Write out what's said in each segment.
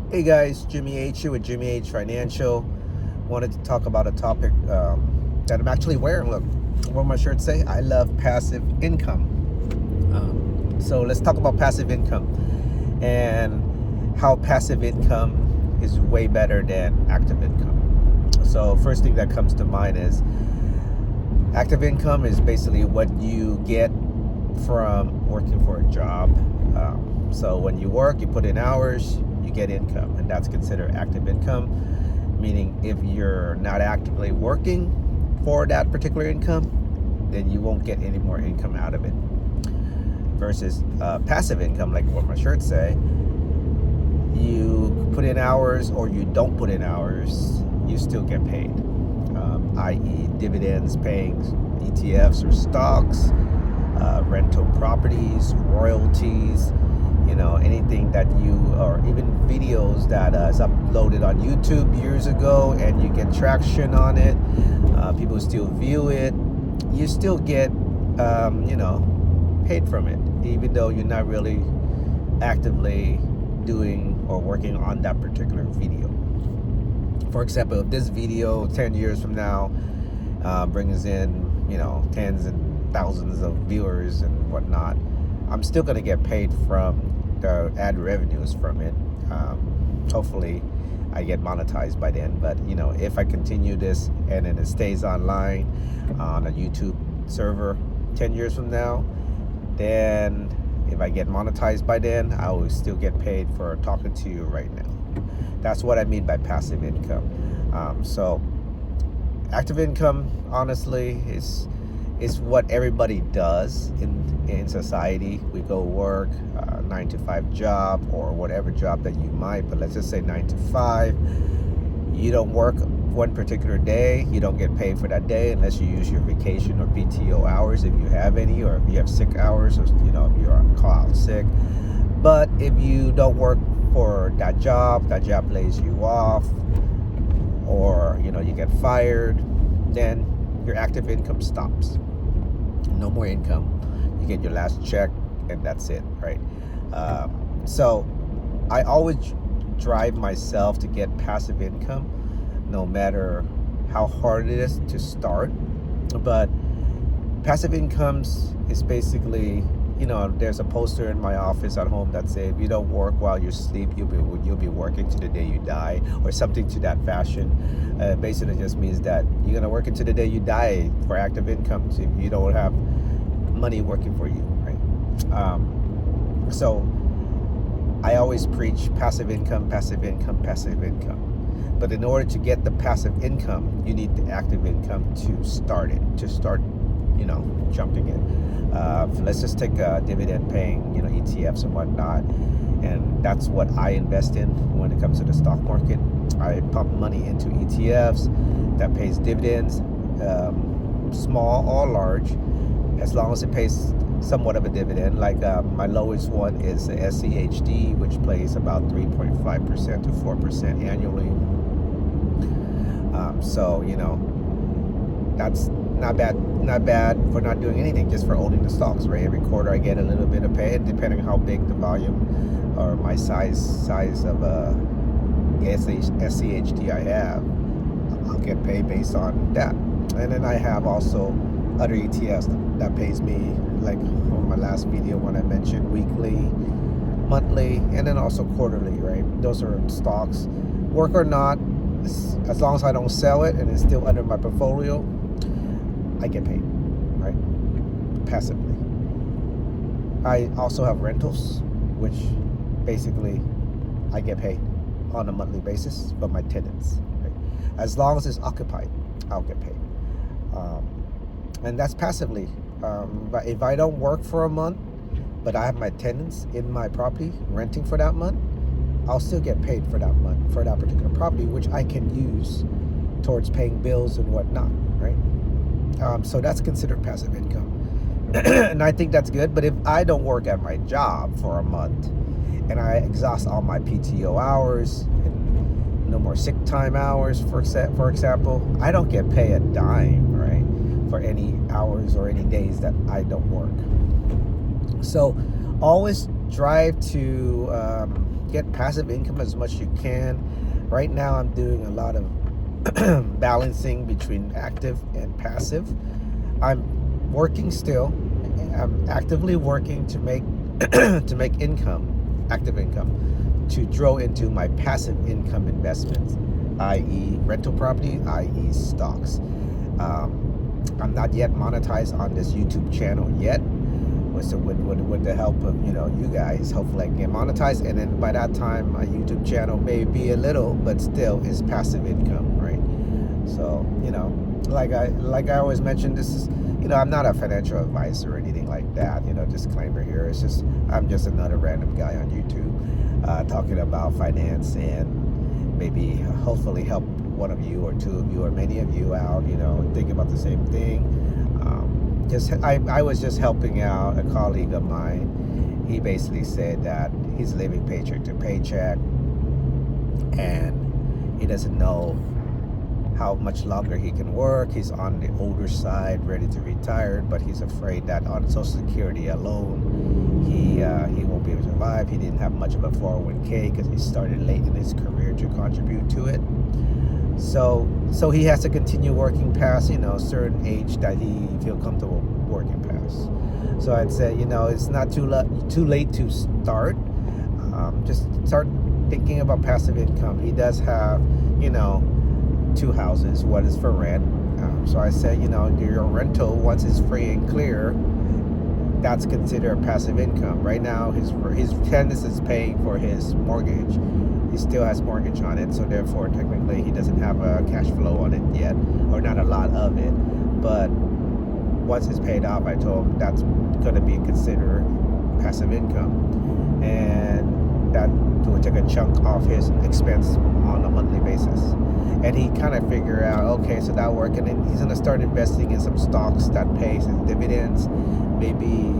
Hey guys, Jimmy H here with Jimmy H Financial. Wanted to talk about a topic that I'm actually wearing. Look, what my shirt say? I love passive income. So let's talk about passive income and how passive income is way better than active income. So first thing that comes to mind is active income is basically what you get from working for a job. So when you work, you put in hours, you get income, and that's considered active income. Meaning, if you're not actively working for that particular income, then you won't get any more income out of it. Versus passive income, like what my shirts say, you put in hours or you don't put in hours, you still get paid. I.e., dividends, paying ETFs or stocks, rental properties, royalties, anything that you, or even videos that is uploaded on YouTube years ago and you get traction on it, people still view it, you still get, paid from it, even though you're not really actively doing or working on that particular video. For example, if this video 10 years from now brings in, tens and thousands of viewers and whatnot, I'm still going to get paid from the ad revenues from it. Hopefully I get monetized by then, but if I continue this and then it stays online on a YouTube server 10 years from now, then if I get monetized by then, I will still get paid for talking to you right now. That's what I mean by passive income. So active income, honestly, is what everybody does in society. We go work, 9-to-5 job or whatever job that you might, but let's just say 9-to-5. You don't work one particular day, you don't get paid for that day unless you use your vacation or PTO hours if you have any, or if you have sick hours, or if you're on call out sick. But if you don't work for that job lays you off, or you get fired, then your active income stops. No more income. You get your last check and that's it, right? So I always drive myself to get passive income, no matter how hard it is to start. But passive incomes is basically, there's a poster in my office at home that says, if you don't work while you sleep, you'll be working to the day you die, or something to that fashion. Basically just means that you're gonna work until the day you die for active income if you don't have money working for you, right? So I always preach passive income, passive income, passive income. But in order to get the passive income, you need the active income to start jumping in. Let's just take dividend paying, ETFs and whatnot. And that's what I invest in when it comes to the stock market. I pump money into ETFs that pays dividends, small or large, as long as it pays somewhat of a dividend. Like my lowest one is the SCHD, which pays about 3.5% to 4% annually. So that's not bad for not doing anything, just for owning the stocks, right? Every quarter I get a little bit of pay, and depending on how big the volume or my size of SCHD I have, I'll get paid based on that. And then I have also other ETFs that pays me, like on my last video when I mentioned weekly, monthly, and then also quarterly, right? Those are stocks, work or not, as long as I don't sell it and it's still under my portfolio, I get paid, right? Passively. I also have rentals, which basically I get paid on a monthly basis for my tenants, right? As long as it's occupied, I'll get paid. And that's passively. But if I don't work for a month, but I have my tenants in my property renting for that month, I'll still get paid for that month for that particular property, which I can use towards paying bills and whatnot, right? So that's considered passive income. And I think that's good. But if I don't work at my job for a month and I exhaust all my PTO hours and no more sick time hours, for example, I don't get paid a dime, right, for any hours or any days that I don't work. So always drive to get passive income as much as you can. Right now I'm doing a lot of balancing between active and passive. I'm working still. I'm actively working to make to make income, active income, to draw into my passive income investments, i.e. rental property, i.e. stocks. I'm not yet monetized on this YouTube channel yet. So with the help of you guys, hopefully I can get monetized, and then by that time my YouTube channel may be a little, but still is passive income, right? So like I always mention, this is I'm not a financial advisor or anything like that. Disclaimer here. It's just I'm just another random guy on YouTube talking about finance, and maybe hopefully help one of you or two of you or many of you out. Think about the same thing. I was just helping out a colleague of mine. He basically said that he's living paycheck to paycheck, and he doesn't know how much longer he can work. He's on the older side, ready to retire, but he's afraid that on Social Security alone, he won't be able to survive. He didn't have much of a 401k because he started late in his career to contribute to it. So he has to continue working past a certain age that he feel comfortable working past. So I'd say it's not too late to start. Just start thinking about passive income. He does have 2 houses. One is for rent. So I said your rental, once it's free and clear, that's considered passive income. Right now his tenant is paying for his mortgage. He still has mortgage on it, so therefore technically he doesn't have a cash flow on it yet, or not a lot of it. But once it's paid off, I told him that's going to be considered passive income, and that will take a chunk off his expense on a monthly basis. And he kind of figured out, okay, so that worked, and then he's going to start investing in some stocks that pays his dividends, maybe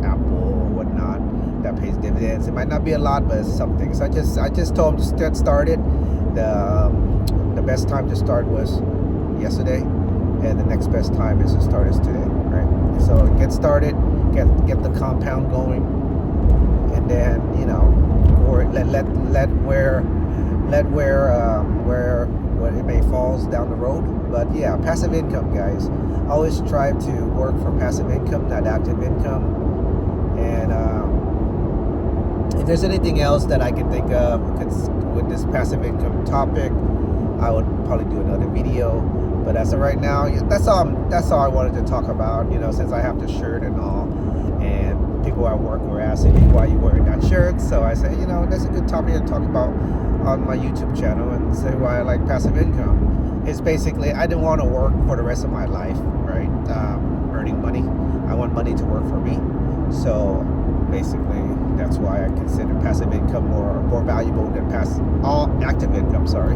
Apple or whatnot that pays dividends. It might not be a lot, but it's something. So I just told him to get started. The best time to start was yesterday, and the next best time is to start is today, right? So get started, get the compound going, and then or let where it may falls down the road. But yeah, passive income, guys. Always strive to work for passive income, not active income. And if there's anything else that I can think of with this passive income topic, I would probably do another video. But as of right now, that's all I wanted to talk about. Since I have the shirt and all, and people at work were asking me why you wearing that shirt. So I said, that's a good topic to talk about on my YouTube channel, and say why I like passive income. It's basically, I didn't want to work for the rest of my life, right? Earning money. I want money to work for me. So basically, that's why I consider passive income more valuable than active income. Sorry.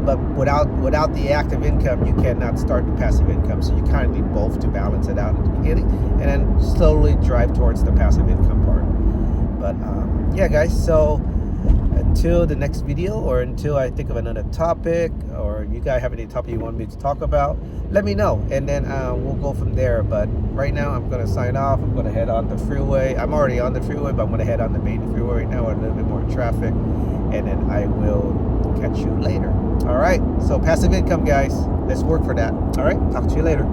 But without the active income, you cannot start the passive income. So you kind of need both to balance it out at the beginning, and then slowly drive towards the passive income part. But yeah, guys. So until the next video, or until I think of another topic, or you guys have any topic you want me to talk about, let me know, and then we'll go from there. But right now I'm going to sign off. I'm going to head on the freeway. I'm already on the freeway, but I'm going to head on the main freeway right now with a little bit more traffic, and then I will catch you later. All right, so passive income, guys, let's work for that. All right, talk to you later.